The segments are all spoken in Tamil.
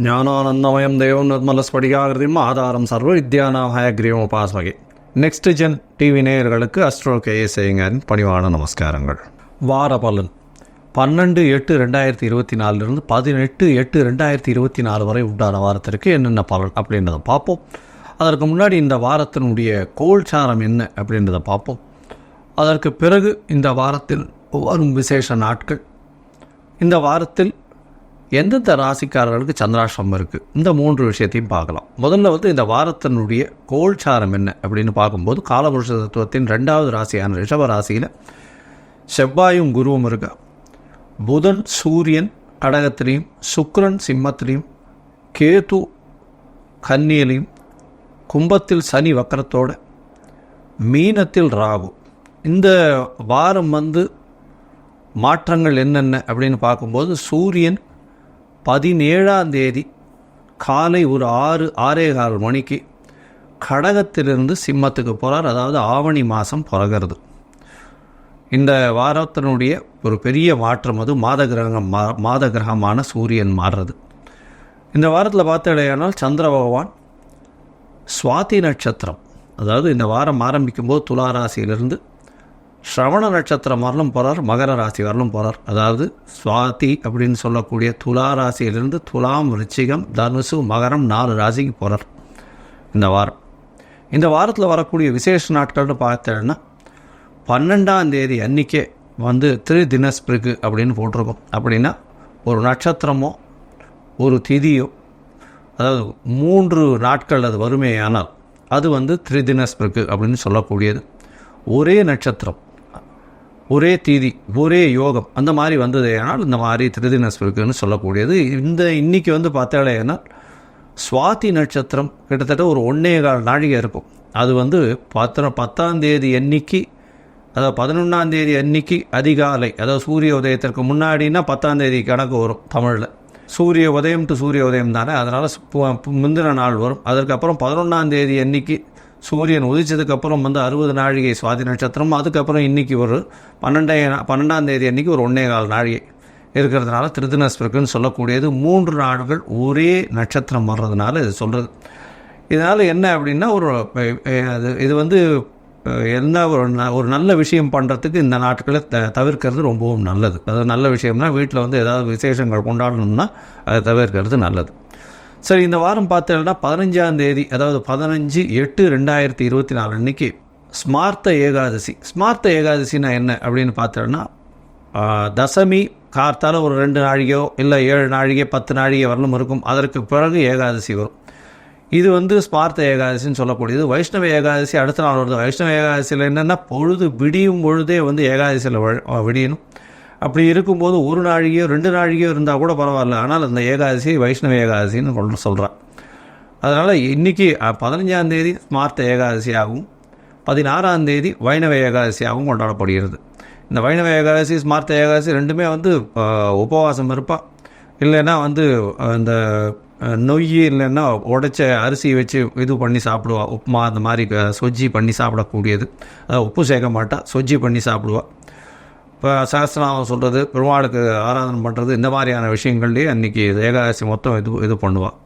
ஞானானந்தமயம் தேவம் நிர்மலஸ்படிகாகிருதியும் ஆதாரம் சர்வ வித்யானாம் ஹயக்ரீவம் உபாஸ்மகே. நெக்ஸ்ட் ஜென் டிவி நேயர்களுக்கு அஸ்ட்ரோ கேஎஸ் ஐயங்காரின் பணிவான நமஸ்காரங்கள். வார பலன் 12/8/2024 18/8/2024 வரை உண்டான வாரத்திற்கு என்னென்ன பலன் அப்படின்றத பார்ப்போம். அதற்கு முன்னாடி இந்த வாரத்தினுடைய கோல்சாரம் என்ன அப்படின்றத பார்ப்போம். அதற்கு பிறகு இந்த வாரத்தில் வரும் விசேஷ நாட்கள், இந்த வாரத்தில் எந்தெந்த ராசிக்காரர்களுக்கு சந்திராஷ்டிரமம் இருக்குது, இந்த 3 விஷயத்தையும் பார்க்கலாம். முதல்ல இந்த வாரத்தினுடைய கோல்சாரம் என்ன அப்படின்னு பார்க்கும்போது, காலபுருஷ தத்துவத்தின் 2வது ராசியான ரிஷப ராசியில் செவ்வாயும் குருவும் இருக்கா. புதன் சூரியன் கடகத்திலையும், சுக்கிரன் சிம்மத்திலையும், கேது கன்னியிலையும், கும்பத்தில் சனி வக்கரத்தோட, மீனத்தில் ராகு. இந்த வாரம் மாற்றங்கள் என்னென்ன அப்படின்னு பார்க்கும்போது, சூரியன் 17ஆம் தேதி காலை ஒரு 6:15 மணிக்கு கடகத்திலிருந்து சிம்மத்துக்கு போகிறார். அதாவது ஆவணி மாதம் பிறகுறது. இந்த வாரத்தினுடைய ஒரு பெரிய மாற்றம் மாத கிரகமான சூரியன் மாறுறது. இந்த வாரத்தில் பார்த்தடையானால் சந்திர பகவான் சுவாதி நட்சத்திரம், அதாவது இந்த வாரம் ஆரம்பிக்கும்போது துலா ராசியிலிருந்து ஸ்ரவண நட்சத்திரம் வரலும் போகிறார், மகர ராசி வரலும் போகிறார். அதாவது சுவாதி அப்படின்னு சொல்லக்கூடிய துலா ராசியிலிருந்து துலாம், விருச்சிகம், தனுசு, மகரம் 4 ராசிக்கு போகிறார் இந்த வாரம். இந்த வாரத்தில் வரக்கூடிய விசேஷ நாட்கள்னு பார்த்தேன்னா 12ஆம் தேதி அன்றைக்கே திரிதினஸ்பிருக்கு அப்படின்னு போட்டிருக்கோம். அப்படின்னா ஒரு நட்சத்திரமோ ஒரு திதியோ, அதாவது 3 நாட்கள் அது வருமேயானால் அது திரிதினஸ்பிருக்கு அப்படின்னு சொல்லக்கூடியது. ஒரே நட்சத்திரம், ஒரே தீதி, ஒரே யோகம், அந்த மாதிரி வந்தது ஏனால் இந்த மாதிரி திரிதினஸ்பிருக்குன்னு சொல்லக்கூடியது. இன்னைக்கு பார்த்தாலேனா சுவாதி நட்சத்திரம் கிட்டத்தட்ட ஒரு 1.25 நாழிகை இருக்கும். அது 10ஆம் தேதி அன்னைக்கு, அதாவது 11ஆம் தேதி அன்னைக்கு அதிகாலை, அதாவது சூரிய உதயத்திற்கு முன்னாடினா 10ஆம் தேதி கணக்கு வரும் தமிழில். சூரிய உதயம் டு சூரிய உதயம் தானே, அதனால் முந்தின நாள் வரும். அதற்கப்புறம் 11ஆம் தேதி அன்னைக்கு சூரியன் உதிச்சதுக்கப்புறம் 60 நாழிகை சுவாதி நட்சத்திரம். அதுக்கப்புறம் இன்றைக்கி ஒரு 12ஆம் தேதி அன்றைக்கி ஒரு 1.25 நாழிகை இருக்கிறதுனால திரிதினஸ்பிருக்குன்னு சொல்லக்கூடியது. 3 நாட்கள் ஒரே நட்சத்திரம் வர்றதுனால இது சொல்கிறது. இதனால் என்ன அப்படின்னா இது என்ன ஒரு நல்ல விஷயம் பண்ணுறதுக்கு இந்த நாட்களை தவிர்க்கிறது ரொம்பவும் நல்லது. அதாவது நல்ல விஷயம்னா வீட்டில் ஏதாவது விசேஷங்கள் கொண்டாடணும்னா அதை தவிர்க்கிறது நல்லது. சரி, இந்த வாரம் பார்த்தோம்னா 15ஆம் தேதி, அதாவது 15/8/2024 அன்றைக்கி ஸ்மார்த்த ஏகாதசி. ஸ்மார்த்த ஏகாதசினா என்ன அப்படின்னு பார்த்தோம்னா, தசமி கார்த்தால ஒரு 2 நாழிகையோ இல்லை 7 நாழிகை 10 நாழிகை வரலும் இருக்கும். அதற்கு பிறகு ஏகாதசி வரும். இது ஸ்மார்த்த ஏகாதசின்னு சொல்லக்கூடியது. வைஷ்ணவ ஏகாதசி அடுத்த நாள் வருது. வைஷ்ணவ ஏகாதசியில் என்னென்னா பொழுது விடியும் பொழுதே ஏகாதசியில் விடியணும். அப்படி இருக்கும்போது 1 நாழிகையோ 2 நாழிகையோ இருந்தால் கூட பரவாயில்ல. ஆனால் அந்த ஏகாதசி வைஷ்ணவ ஏகாதசின்னு சொல்கிறான். அதனால் இன்றைக்கி 15ஆம் தேதி ஸ்மார்த்த ஏகாதசியாகவும் 16ஆம் தேதி வைணவ ஏகாதசியாகவும் கொண்டாடப்படுகிறது. இந்த வைணவ ஏகாதசி ஸ்மார்த்த ஏகாதசி ரெண்டுமே உபவாசம் இருப்பாள். இல்லைன்னா இந்த நொய் இல்லைன்னா உடைச்ச அரிசி வச்சு இது பண்ணி சாப்பிடுவா. உப்புமா அந்த மாதிரி சொஜ்ஜி பண்ணி சாப்பிடக்கூடியது. உப்பு சேர்க்க மாட்டா, சொஜ்ஜி பண்ணி சாப்பிடுவாள். இப்போ சஹஸ்ரநாமம் சொல்கிறது, பெருமாளுக்கு ஆராதனை பண்ணுறது, இந்த மாதிரியான விஷயங்கள்லேயே அன்றைக்கி ஏகாதசி மொத்தம் இது பண்ணுவாள்.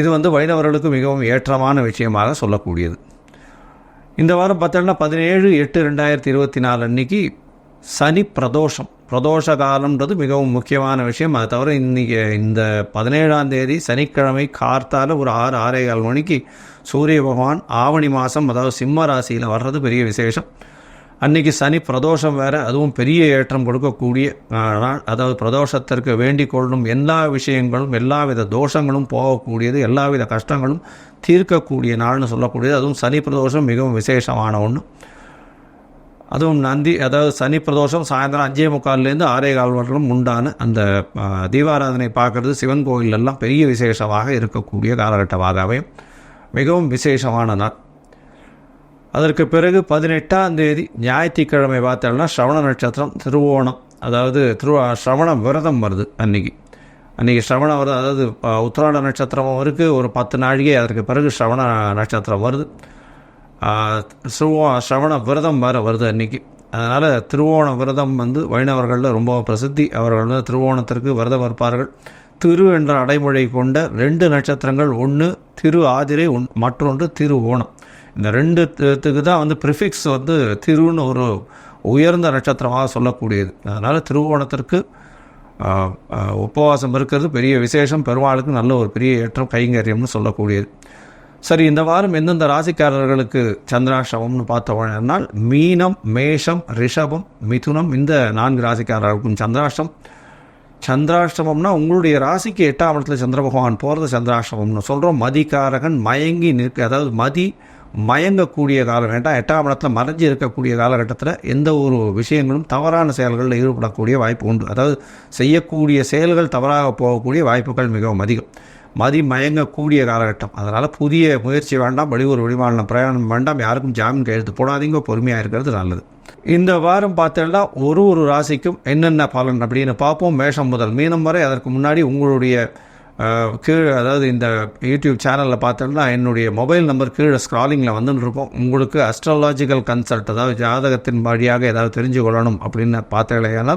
இது வைணவர்களுக்கு மிகவும் ஏற்றமான விஷயமாக சொல்லக்கூடியது. இந்த வாரம் பார்த்தோம்னா 17/8/2024 அன்றைக்கி சனி பிரதோஷம். பிரதோஷ காலம்ன்றது மிகவும் முக்கியமான விஷயம். அதை தவிர இன்றைக்கி இந்த 17ஆம் தேதி சனிக்கிழமை கார்த்தால ஒரு 6:15 மணிக்கு சூரிய பகவான் ஆவணி மாதம், அதாவது சிம்ம ராசியில் வர்றது பெரிய விசேஷம். அன்றைக்கி சனி பிரதோஷம் வேறு, அதுவும் பெரிய ஏற்றம் கொடுக்கக்கூடிய நாள். அதாவது பிரதோஷத்திற்கு வேண்டிக் கொள்ளும் எல்லா விஷயங்களும், எல்லாவித தோஷங்களும் போகக்கூடியது, எல்லாவித கஷ்டங்களும் தீர்க்கக்கூடிய நாள்னு சொல்லக்கூடியது. அதுவும் சனி பிரதோஷம் மிகவும் விசேஷமான ஒன்று. அதுவும் அதாவது சனி பிரதோஷம் சாயந்தரம் 5:45 6:15 வரலும் உண்டான அந்த தீபாராதனை பார்க்குறது சிவன் கோயிலெல்லாம் பெரிய விசேஷமாக இருக்கக்கூடிய காலகட்டமாகவே மிகவும் விசேஷமான நாள். அதற்கு பிறகு 18ஆம் தேதி ஞாயிற்றுக்கிழமை பார்த்தோம்னா ஸ்ரவண நட்சத்திரம், திருவோணம், அதாவது ஸ்ரவண விரதம் வருது. அன்றைக்கி ஸ்ரவண விரதம், அதாவது உத்திராட நட்சத்திரமும் இருக்குது. ஒரு 10 நாழிகை அதற்கு பிறகு ஸ்ரவண நட்சத்திரம் வருது. ஸ்ரவண விரதம் வேறு வருது அன்றைக்கி. அதனால் திருவோண விரதம் வைணவர்களில் ரொம்ப பிரசித்தி. அவர்கள் திருவோணத்திற்கு விரதம் இருப்பார்கள். திரு என்ற அடைமொழி கொண்ட 2 நட்சத்திரங்கள், ஒன்று திரு ஆதிரை, மற்றொன்று திரு ஓணம். இந்த 2த்துக்கு தான் வந்து ப்ரிஃபிக்ஸ் வந்து திருன்னு ஒரு உயர்ந்த நட்சத்திரமாக சொல்லக்கூடியது. அதனால் திருவோணத்திற்கு உபவாசம் இருக்கிறது பெரிய விசேஷம், பெருமாளுக்கு நல்ல ஒரு பெரிய ஏற்றம், கைங்கரியம்னு சொல்லக்கூடியது. சரி, இந்த வாரம் எந்தெந்த ராசிக்காரர்களுக்கு சந்திராஷ்டமம்னு பார்த்தோம்னால் மீனம், மேஷம், ரிஷபம், மிதுனம், இந்த 4 ராசிக்காரர்களுக்கும் சந்திராஷ்டமம்னா உங்களுடைய ராசிக்கு 8ஆம் இடத்துல சந்திர பகவான் போகிறது சந்திராஷ்டமம்னு சொல்கிறோம். மதிகாரகன் மயங்கி நிற்க, அதாவது மயங்கக்கூடிய காலகட்டம், 8ஆம் இடத்துல மறைஞ்சி இருக்கக்கூடிய காலகட்டத்தில் எந்த ஒரு விஷயங்களும் தவறான செயல்களில் ஈடுபடக்கூடிய வாய்ப்பு உண்டு. அதாவது செய்யக்கூடிய செயல்கள் தவறாக போகக்கூடிய வாய்ப்புகள் மிகவும் அதிகம். மயங்கக்கூடிய காலகட்டம். அதனால் புதிய முயற்சி வேண்டாம், வெளியூர் வெளிமாநிலம் பிரயாணம் வேண்டாம், யாருக்கும் ஜாமீன் கையெழுத்து போடாதீங்க, பொறுமையாக இருக்கிறது நல்லது. இந்த வாரம் பார்த்தோம்னா ஒரு ராசிக்கும் என்னென்ன பலன் அப்படின்னு பார்ப்போம். மேஷம் முதல் மீனம் வரை. அதற்கு முன்னாடி உங்களுடைய கீழே, அதாவது இந்த யூடியூப் சேனலில் பார்த்தோம்னா என்னுடைய மொபைல் நம்பர் கீழே ஸ்க்ராலிங்கில் வந்துன்னு இருப்போம். உங்களுக்கு அஸ்ட்ராலாஜிக்கல் கன்சல்ட், அதாவது ஜாதகத்தின் வழியாக ஏதாவது தெரிஞ்சு கொள்ளணும் அப்படின்னு பார்த்தீங்கன்னா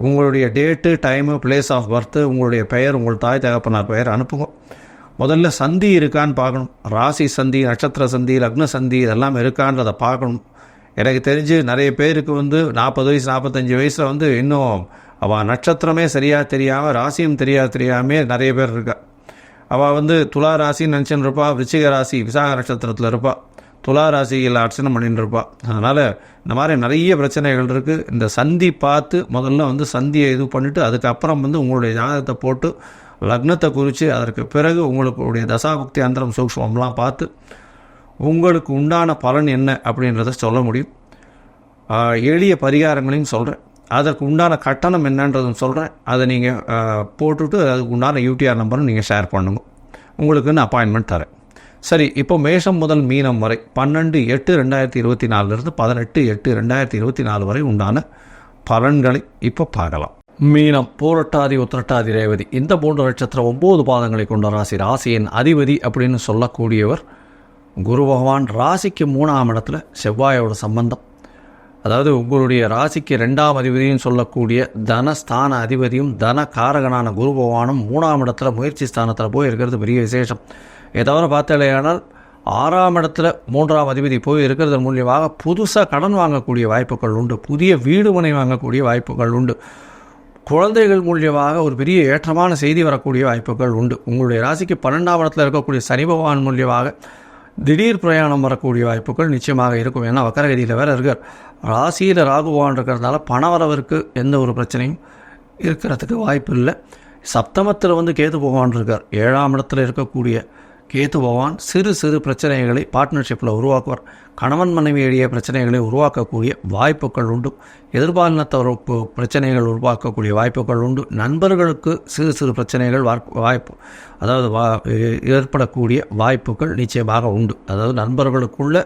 உங்களுடைய date, time, place of birth, உங்களுடைய பெயர், உங்கள் தாய் தகப்பனார் பெயர் அனுப்புங்க. முதல்ல சந்தி இருக்கான்னு பார்க்கணும். ராசி சந்தி, நட்சத்திர சந்தி, லக்ன சந்தி இதெல்லாம் இருக்கான்றதை பார்க்கணும். எனக்கு தெரிஞ்சு நிறைய பேருக்கு வந்து 40 வயசு 45 வயசில் வந்து இன்னும் அவள் நட்சத்திரமே சரியாக தெரியாமல், ராசியும் தெரியாமல் நிறைய பேர் இருக்கா. அவள் வந்து துலா ராசின்னு நினச்சின்னு இருப்பா, விருச்சிக ராசி விசாக நட்சத்திரத்தில் இருப்பாள், துலா ராசியில் அர்ச்சனை பண்ணிட்டு இருப்பாள். அதனால் இந்த மாதிரி நிறைய பிரச்சனைகள் இருக்குது. இந்த சந்தி பார்த்து முதல்ல வந்து சந்தியை இது பண்ணிவிட்டு அதுக்கப்புறம் வந்து உங்களுடைய ஜாதகத்தை போட்டு லக்னத்தை குறித்து அதற்கு பிறகு உங்களுடைய தசாபுக்தி அந்தரம் சூக்ஷ்மம்லாம் பார்த்து உங்களுக்கு உண்டான பலன் என்ன அப்படின்றத சொல்ல முடியும். எளிய பரிகாரங்களையும் சொல்கிறேன், அதற்கு உண்டான கட்டணம் என்னன்றதும் சொல்கிறேன். அதை நீங்கள் போட்டுவிட்டு அதுக்கு உண்டான யூடிஆர் நம்பரும் நீங்கள் ஷேர் பண்ணுங்க, உங்களுக்கு நான் அப்பாயின்மெண்ட் தரேன். சரி, இப்போ மேஷம் முதல் மீனம் வரை 12/8/2024 18/8/2024 வரை உண்டான பலன்களை இப்போ பார்க்கலாம். மீனம், பூரட்டாதி, உத்திரட்டாதி, ரேவதி இந்த 3 நட்சத்திரம் 9 பாதங்களை கொண்ட ராசி. ராசியின் அதிபதி அப்படின்னு சொல்லக்கூடியவர் குரு பகவான். ராசிக்கு 3ஆம் இடத்துல செவ்வாயோட சம்பந்தம். அதாவது உங்களுடைய ராசிக்கு 2ஆம் அதிபதியும் சொல்லக்கூடிய தனஸ்தான அதிபதியும் தன காரகனான குரு பகவானும் 3ஆம் இடத்துல முயற்சி ஸ்தானத்தில் போய் இருக்கிறது பெரிய விசேஷம். ஏதாவது பார்த்தாலேயானால் 6ஆம் இடத்துல 3ஆம் அதிபதி போய் இருக்கிறது மூலியமாக புதுசாக கடன் வாங்கக்கூடிய வாய்ப்புகள் உண்டு, புதிய வீடு மனை வாங்கக்கூடிய வாய்ப்புகள் உண்டு, குழந்தைகள் மூலியமாக ஒரு பெரிய ஏற்றமான செய்தி வரக்கூடிய வாய்ப்புகள் உண்டு. உங்களுடைய ராசிக்கு 12ஆம் இடத்துல இருக்கக்கூடிய சனி பகவான் மூலியமாக திடீர் பிரயாணம் வரக்கூடிய வாய்ப்புகள் நிச்சயமாக இருக்கும். ஏன்னா வக்கரகதியில் வேறு இருக்கார். ராசியில் ராகு பகவான் இருக்கிறதுனால பணவரவிற்கு எந்த ஒரு பிரச்சனையும் இருக்கிறதுக்கு வாய்ப்பு இல்லை. சப்தமத்தில் வந்து கேது பகவான் இருக்கார். 7ஆம் இடத்துல இருக்கக்கூடிய கேது பகவான் சிறு பிரச்சனைகளை பார்ட்னர்ஷிப்பில் உருவாக்குவார். கணவன் மனைவி இடையே பிரச்சனைகளை உருவாக்கக்கூடிய வாய்ப்புகள் உண்டு. எதிர்பாலினத்தவர் பிரச்சனைகள் உருவாக்கக்கூடிய வாய்ப்புகள் உண்டு. நண்பர்களுக்கு சிறு பிரச்சனைகள் அதாவது ஏற்படக்கூடிய வாய்ப்புகள் நிச்சயமாக உண்டு. அதாவது நண்பர்களுக்குள்ள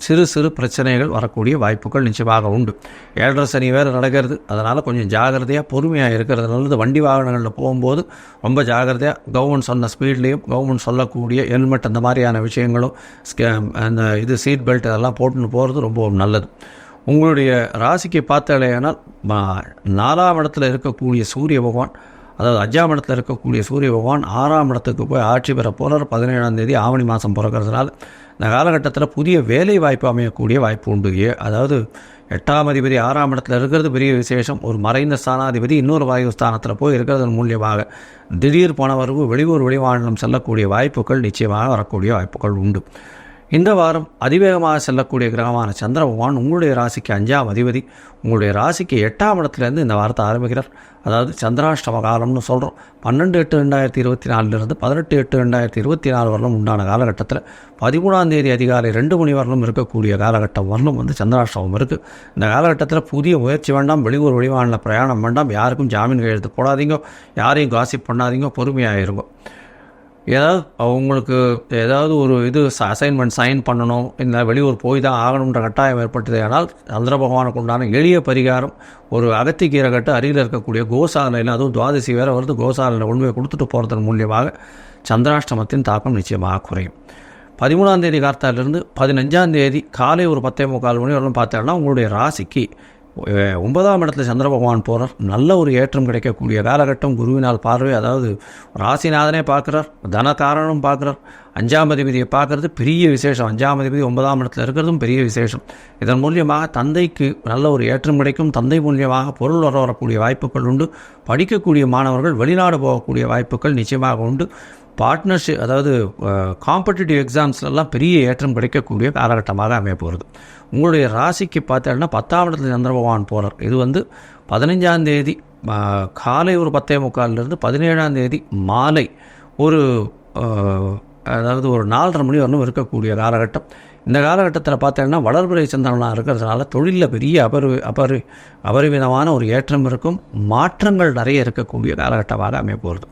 சிறு பிரச்சனைகள் வரக்கூடிய வாய்ப்புகள் நிச்சயமாக உண்டு. 7.5 சனி வேறு நடக்கிறது. அதனால் கொஞ்சம் ஜாகிரதையாக பொறுமையாக இருக்கிறது நல்லது. வண்டி வாகனங்களில் போகும்போது ரொம்ப ஜாகிரதையாக கவர்மெண்ட் சொன்ன ஸ்பீட்லேயும் கவர்மெண்ட் சொல்லக்கூடிய ஹெல்மெட் அந்த மாதிரியான விஷயங்களும் அந்த சீட் பெல்ட் அதெல்லாம் போட்டுன்னு போகிறது ரொம்ப நல்லது. உங்களுடைய ராசிக்கு பார்த்தாலேயானால் 4ஆம் இடத்துல இருக்கக்கூடிய சூரிய பகவான், அதாவது 5ஆம் இடத்துல இருக்கக்கூடிய சூரிய பகவான் 6ஆம் இடத்துக்கு போய் ஆட்சி பெற போகிறார். 17ஆம் தேதி ஆவணி மாதம் பிறக்கிறதுனால இந்த காலகட்டத்தில் புதிய வேலை வாய்ப்பு அமையக்கூடிய வாய்ப்பு உண்டு. அதாவது 8ஆம் அதிபதி 6ஆம் இடத்துல இருக்கிறது பெரிய விசேஷம். ஒரு மறைந்த ஸ்தானாதிபதி இன்னொரு வாயு ஸ்தானத்தில் போய் இருக்கிறதன் மூலியமாக திடீர் பணவரவு, வெளியூர் வெளிமாநிலம் செல்லக்கூடிய வாய்ப்புகள் நிச்சயமாக வரக்கூடிய வாய்ப்புகள் உண்டு. இந்த வாரம் அதிவேகமாக செல்லக்கூடிய கிரகமான சந்திர பகவான் உங்களுடைய ராசிக்கு 5ஆம் அதிபதி, உங்களுடைய ராசிக்கு 8ஆம் இடத்துலேருந்து இந்த வாரத்தை ஆரம்பிக்கிறார். அதாவது சந்திராஷ்டம காலம்னு சொல்கிறோம். 12/8/2024 18/8/2024 வரலும் உண்டான காலகட்டத்தில் 13ஆம் தேதி அதிகாலை 2 மணி வரலும் இருக்கக்கூடிய காலகட்டம் வரலும் வந்து சந்திராஷ்டமம் இருக்குது. இந்த காலகட்டத்தில் புதிய முயற்சி வேண்டாம், வெளியூர் வெளிமாநில பிரயாணம் வேண்டாம், யாருக்கும் ஜாமீன் கையெழுத்து போடாதீங்க, யாரையும் காசிப் பண்ணாதீங்க, பொறுமையாக இருக்கும். ஏதாவது உங்களுக்கு ஏதாவது ஒரு அசைன்மெண்ட் சைன் பண்ணணும், இல்லை வெளியூர் போய் தான் ஆகணுன்ற கட்டாயம் ஏற்பட்டது. ஆனால் சந்திர பகவானுக்கு உண்டான எளிய பரிகாரம், ஒரு அகத்திக்கீரை கட்டு அருகில் இருக்கக்கூடிய கோசாலையில், அதுவும் துவாதசி வேறு வருது, கோசாலையில் உண்மையை கொடுத்துட்டு போகிறதன் மூலியமாக சந்திராஷ்டமத்தின் தாக்கம் நிச்சயமாக குறையும். 13ஆம் தேதி கார்த்தாலிருந்து 15ஆம் தேதி காலை ஒரு 10:45 மணி வரலும் பார்த்தோம்னா உங்களுடைய ராசிக்கு 9ஆம் இடத்துல சந்திர பகவான் போகிறார். நல்ல ஒரு ஏற்றம் கிடைக்கக்கூடிய காலகட்டம். குருவினால் பார்வை, அதாவது ராசிநாதனே பார்க்குறார், தனகாரனும் பார்க்குறார், 5ஆம் அதிபதியை பார்க்குறது பெரிய விசேஷம். 5ஆம் அதிபதி 9ஆம் இடத்துல இருக்கிறதும் பெரிய விசேஷம். இதன் மூலியமாக தந்தைக்கு நல்ல ஒரு ஏற்றம் கிடைக்கும். தந்தை மூலியமாக பொருள் வரக்கூடிய வாய்ப்புகள் உண்டு. படிக்கக்கூடிய மாணவர்கள் வெளிநாடு போகக்கூடிய வாய்ப்புகள் நிச்சயமாக உண்டு. பார்ட்னர்ஷிப், அதாவது காம்படிட்டிவ் எக்ஸாம்ஸ்லாம் பெரிய ஏற்றம் கிடைக்கக்கூடிய காலகட்டமாக அமைய போகிறது. உங்களுடைய ராசிக்கு பார்த்தீங்கன்னா 10ஆம் இடத்துல சந்திர பகவான் போகிறார். இது 15ஆம் தேதி காலை ஒரு 10:45 17ஆம் தேதி மாலை ஒரு அதாவது ஒரு 4:30 மணி வரலும் இருக்கக்கூடிய காலகட்டம். இந்த காலகட்டத்தில் பார்த்தீங்கன்னா வளர்பிறை சந்திரனாக இருக்கிறதுனால தொழிலில் பெரிய அபரிவிதமான ஒரு ஏற்றம் இருக்கும். மாற்றங்கள் நிறைய இருக்கக்கூடிய காலகட்டமாக அமைய போகிறது.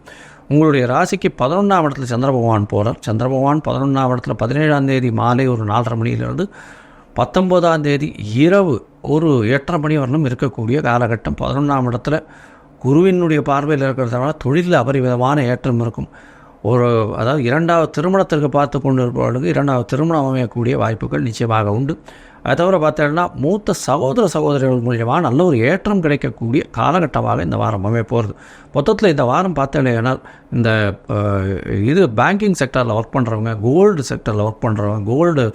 உங்களுடைய ராசிக்கு 11ஆம் இடத்துல சந்திர பகவான் போகிறார். சந்திர பகவான் 11ஆம் இடத்துல 17ஆம் தேதி மாலை ஒரு 4:30 மணியிலிருந்து 19ஆம் தேதி இரவு ஒரு 8:30 மணி வரலும் இருக்கக்கூடிய காலகட்டம். 11ஆம் இடத்துல குருவினுடைய பார்வையில் இருக்கிறதுனால தொழிலில் அபரிவிதமான ஏற்றம் இருக்கும். அதாவது 2வது திருமணத்திற்கு பார்த்து கொண்டு இருப்பவர்களுக்கு 2வது திருமணம் அமையக்கூடிய வாய்ப்புகள் நிச்சயமாக உண்டு. அதை தவிர பார்த்தீங்கன்னா மூத்த சகோதரர்கள் மூலியமாக நல்ல ஒரு ஏற்றம் கிடைக்கக்கூடிய காலகட்டமாக இந்த வாரம் அமைய போகிறது. மொத்தத்தில் இந்த வாரம் பார்த்தீங்கன்னா இந்த பேங்கிங் செக்டரில் ஒர்க் பண்ணுறவங்க, கோல்டு செக்டரில் ஒர்க் பண்ணுறவங்க, கோல்டு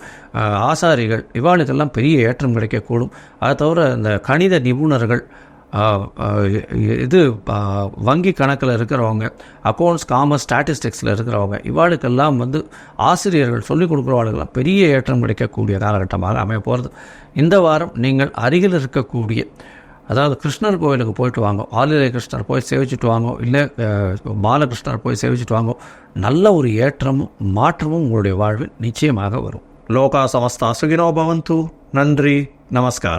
ஆசாரிகள், இவாளுக்கெல்லாம் பெரிய ஏற்றம் கிடைக்கக்கூடும். அதை தவிர இந்த கணித நிபுணர்கள், வங்கி கணக்கில் இருக்கிறவங்க, அக்கௌண்ட்ஸ், காமர்ஸ், ஸ்டாட்டிஸ்டிக்ஸில் இருக்கிறவங்க, இவாளுக்கெல்லாம் ஆசிரியர்கள் சொல்லிக் கொடுக்குறவாளுக்கெல்லாம் பெரிய ஏற்றம் கிடைக்கக்கூடிய காலகட்டமாக அமைய போகிறது. இந்த வாரம் நீங்கள் அருகில் இருக்கக்கூடிய, அதாவது கிருஷ்ணர் கோவிலுக்கு போயிட்டு வாங்க, ஆலிலை கிருஷ்ணர் போய் சேவிச்சுட்டு வாங்க, இல்லை பாலகிருஷ்ணர் போய் சேவிச்சுட்டு வாங்க. நல்ல ஒரு ஏற்றமும் மாற்றமும் உங்களுடைய வாழ்வில் நிச்சயமாக வரும். லோகா சமஸ்தா சுகினோ பவந்து. நன்றி, நமஸ்காரம்.